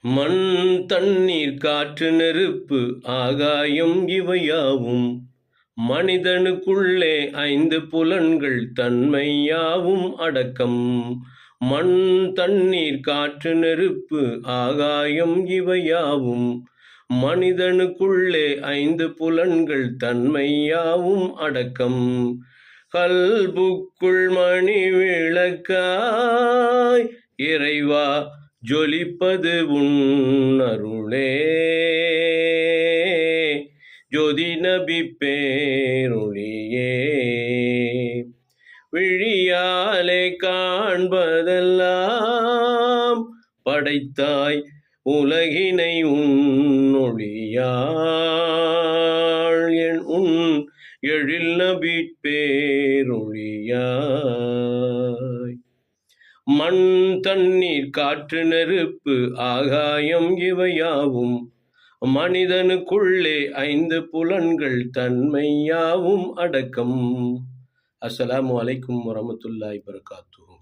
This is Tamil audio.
மண், தண்ணீர், காற்று, நெருப்பு, ஆகாயம் இவையாவும் மனிதனுக்குள்ளே 5 புலன்கள் தன்மையாவும் அடக்கம். மண், தண்ணீர், காற்று, நெருப்பு, ஆகாயம் இவையாவும் மனிதனுக்குள்ளே 5 புலன்கள் தன்மையாவும் அடக்கம். கல்புக்குள் மணி விளக்காய் இறைவா ஜொலிப்பது உன் அருளே. ஜோதி நபி பேரொளியே. விழியாலே காண்பதெல்லாம் படைத்தாய் உலகினை உன் ஒளியாள். உன் எழில் நபி பேரொளியாய். மண், தண்ணீர், காற்று, நெருப்பு, ஆகாயம் இவையாவும் மனிதனுக்குள்ளே 5 புலன்கள் தன்மையாவும் அடக்கம். அஸ்ஸலாமு அலைக்கும் வரஹ்மத்துல்லாஹி வபரகாத்துஹு.